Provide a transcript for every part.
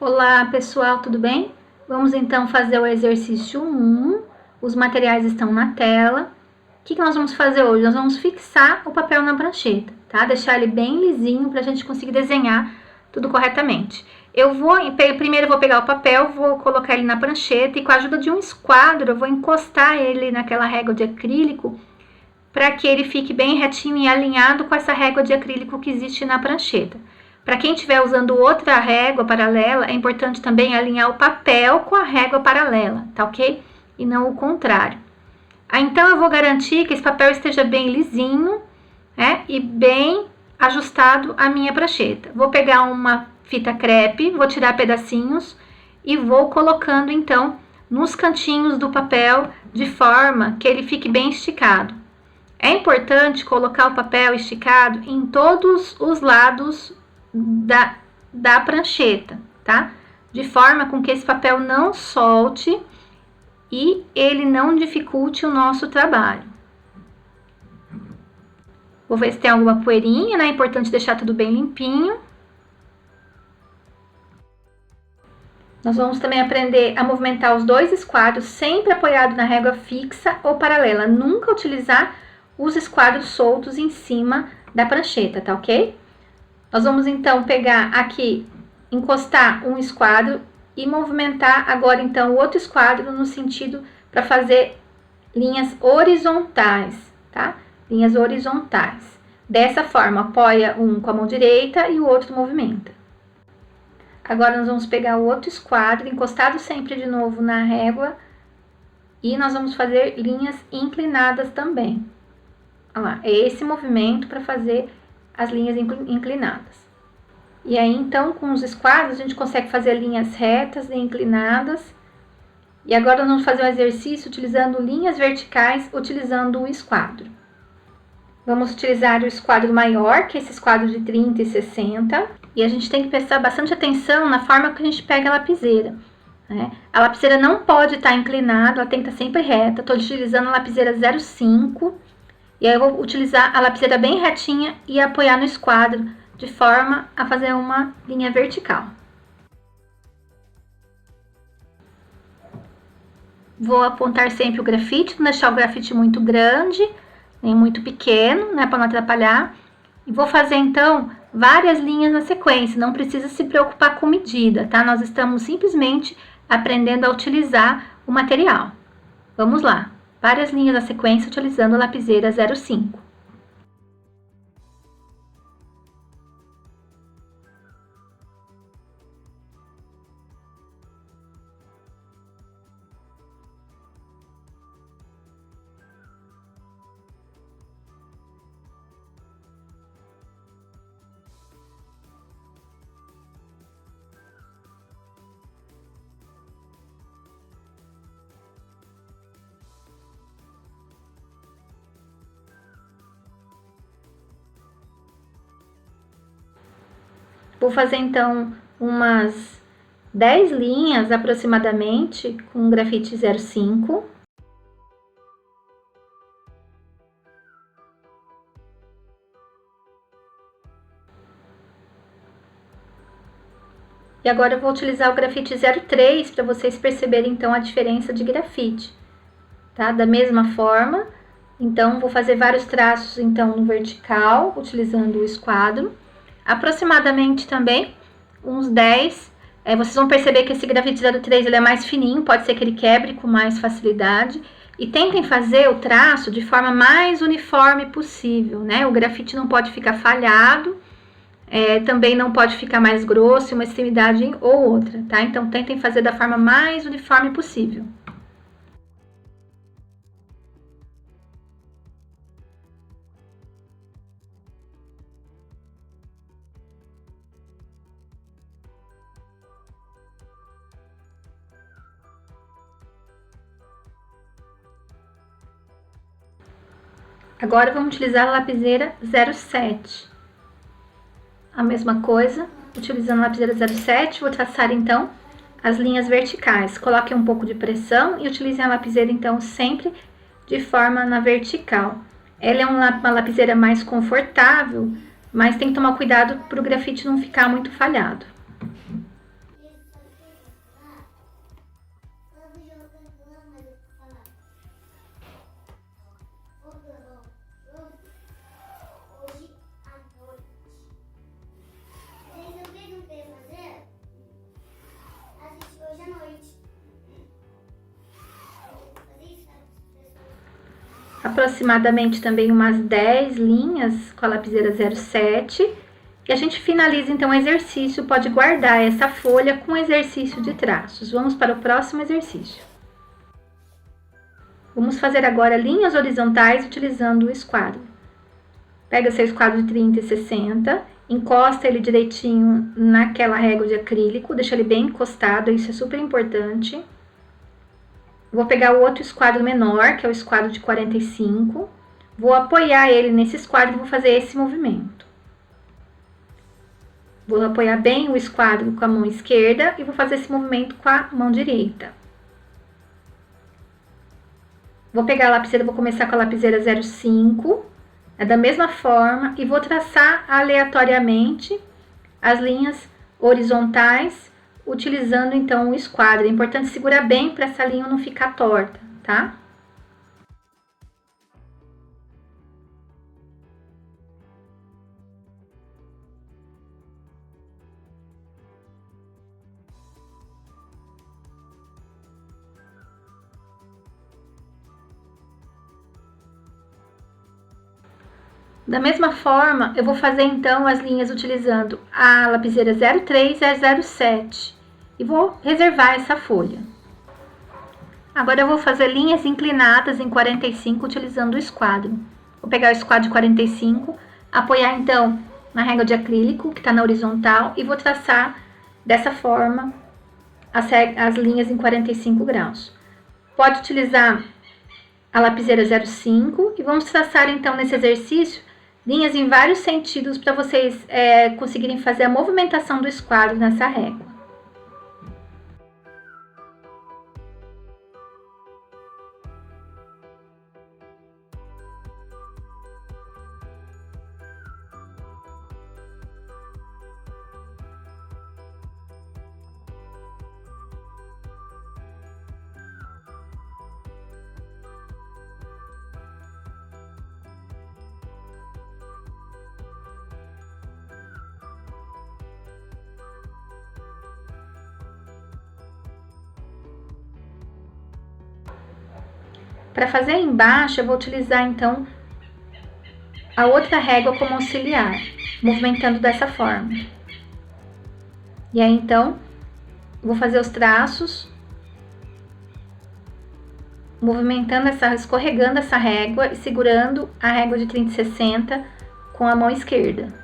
Olá pessoal, tudo bem? Vamos então fazer o exercício 1, os materiais estão na tela. O que nós vamos fazer hoje? Nós vamos fixar o papel na prancheta, tá? Deixar ele bem lisinho para a gente conseguir desenhar tudo corretamente. Primeiro eu vou pegar o papel, vou colocar ele na prancheta e com a ajuda de um esquadro eu vou encostar ele naquela régua de acrílico para que ele fique bem retinho e alinhado com essa régua de acrílico que existe na prancheta. Para quem estiver usando outra régua paralela, é importante também alinhar o papel com a régua paralela, tá ok? E não o contrário. Então, eu vou garantir que esse papel esteja bem lisinho, né? E bem ajustado à minha prancheta. Vou pegar uma fita crepe, vou tirar pedacinhos e vou colocando, então, nos cantinhos do papel, de forma que ele fique bem esticado. É importante colocar o papel esticado em todos os lados da prancheta, tá? De forma com que esse papel não solte e ele não dificulte o nosso trabalho. Vou ver se tem alguma poeirinha, né? É importante deixar tudo bem limpinho. Nós vamos também aprender a movimentar os dois esquadros, sempre apoiado na régua fixa ou paralela. Nunca utilizar os esquadros soltos em cima da prancheta, tá ok? Nós vamos então pegar aqui, encostar um esquadro e movimentar agora então o outro esquadro no sentido para fazer linhas horizontais, tá? Linhas horizontais. Dessa forma, apoia um com a mão direita e o outro movimenta. Agora nós vamos pegar o outro esquadro, encostado sempre de novo na régua, e nós vamos fazer linhas inclinadas também. Olha lá, é esse movimento para fazer as linhas inclinadas. E aí, então, com os esquadros, a gente consegue fazer linhas retas e inclinadas. E agora nós vamos fazer um exercício utilizando linhas verticais, utilizando o esquadro. Vamos utilizar o esquadro maior, que é esse esquadro de 30 e 60. E a gente tem que prestar bastante atenção na forma que a gente pega a lapiseira, né? A lapiseira não pode estar inclinada, ela tem que estar sempre reta. Estou utilizando a lapiseira 0,5. E aí eu vou utilizar a lapiseira bem retinha e apoiar no esquadro, de forma a fazer uma linha vertical. Vou apontar sempre o grafite, não deixar o grafite muito grande, nem muito pequeno, né, para não atrapalhar. E vou fazer, então, várias linhas na sequência, não precisa se preocupar com medida, tá? Nós estamos simplesmente aprendendo a utilizar o material. Vamos lá. Várias linhas na sequência utilizando a lapiseira 0,5. Vou fazer, então, umas 10 linhas aproximadamente com grafite 0,5. E agora eu vou utilizar o grafite 0,3 para vocês perceberem, então, a diferença de grafite, tá? Da mesma forma, então, vou fazer vários traços, então, no vertical, utilizando o esquadro. Aproximadamente também uns 10. Vocês vão perceber que esse grafite 0,3 ele é mais fininho, pode ser que ele quebre com mais facilidade. E tentem fazer o traço de forma mais uniforme possível, né? O grafite não pode ficar falhado, também não pode ficar mais grosso em uma extremidade ou outra, tá? Então, tentem fazer da forma mais uniforme possível. Agora, vamos utilizar a lapiseira 0,7. A mesma coisa, utilizando a lapiseira 0,7, vou traçar, então, as linhas verticais. Coloquem um pouco de pressão e utilizem a lapiseira, então, sempre de forma na vertical. Ela é uma lapiseira mais confortável, mas tem que tomar cuidado para o grafite não ficar muito falhado. aproximadamente também umas 10 linhas com a lapiseira 07. E a gente finaliza então o exercício, pode guardar essa folha com o exercício de traços. Vamos para o próximo exercício. Vamos fazer agora linhas horizontais utilizando o esquadro. Pega seu esquadro de 30 e 60, encosta ele direitinho naquela régua de acrílico, deixa ele bem encostado, isso é super importante. Vou pegar o outro esquadro menor, que é o esquadro de 45, vou apoiar ele nesse esquadro e vou fazer esse movimento. Vou apoiar bem o esquadro com a mão esquerda e vou fazer esse movimento com a mão direita. Vou pegar a lapiseira, vou começar com a lapiseira 05, da mesma forma, e vou traçar aleatoriamente as linhas horizontais, utilizando então o esquadro. É importante segurar bem para essa linha não ficar torta, tá? Da mesma forma, eu vou fazer então as linhas utilizando a lapiseira 03 e a 07 e vou reservar essa folha. Agora eu vou fazer linhas inclinadas em 45 utilizando o esquadro. Vou pegar o esquadro de 45, apoiar então na régua de acrílico que está na horizontal e vou traçar dessa forma as linhas em 45 graus. Pode utilizar a lapiseira 05 e vamos traçar então nesse exercício linhas em vários sentidos para vocês conseguirem fazer a movimentação do esquadro nessa régua. Para fazer embaixo, eu vou utilizar então a outra régua como auxiliar, movimentando dessa forma. E aí então, vou fazer os traços, movimentando escorregando essa régua e segurando a régua de 30 e 60 com a mão esquerda.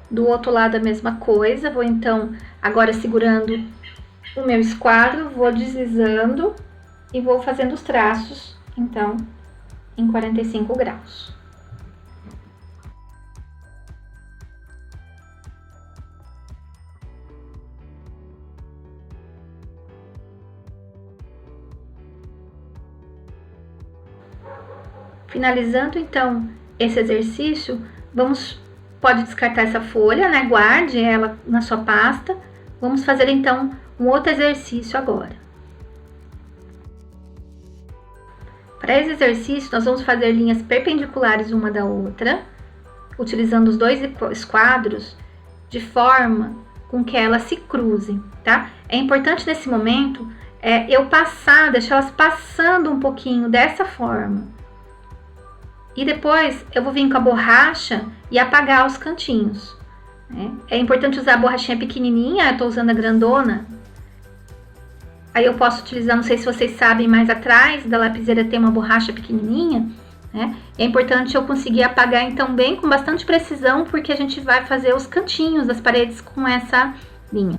Do outro lado a mesma coisa, vou então agora segurando o meu esquadro, vou deslizando e vou fazendo os traços, então, em 45 graus. Finalizando então esse exercício, pode descartar essa folha, né? Guarde ela na sua pasta. Vamos fazer então um outro exercício agora. Para esse exercício, nós vamos fazer linhas perpendiculares uma da outra, utilizando os dois esquadros de forma com que elas se cruzem, tá? É importante nesse momento eu deixar elas passando um pouquinho dessa forma. E depois eu vou vir com a borracha e apagar os cantinhos. Né? É importante usar a borrachinha pequenininha, eu tô usando a grandona. Aí eu posso utilizar, não sei se vocês sabem, mais atrás da lapiseira tem uma borracha pequenininha. Né? É importante eu conseguir apagar então bem com bastante precisão, porque a gente vai fazer os cantinhos das paredes com essa linha.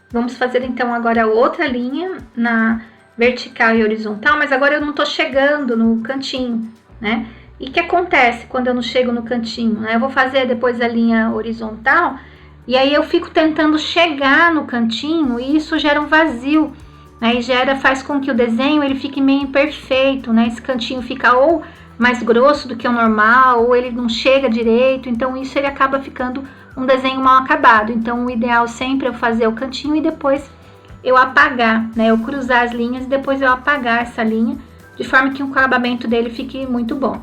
Vamos fazer então agora outra linha na vertical e horizontal, mas agora eu não tô chegando no cantinho, né? E o que acontece quando eu não chego no cantinho, né? Eu vou fazer depois a linha horizontal e aí eu fico tentando chegar no cantinho e isso gera um vazio, né? E faz com que o desenho ele fique meio imperfeito, né? Esse cantinho fica ou mais grosso do que o normal, ou ele não chega direito, então isso ele acaba ficando um desenho mal acabado. Então, o ideal sempre é fazer o cantinho e depois eu apagar, né? Eu cruzar as linhas e depois eu apagar essa linha, de forma que o acabamento dele fique muito bom.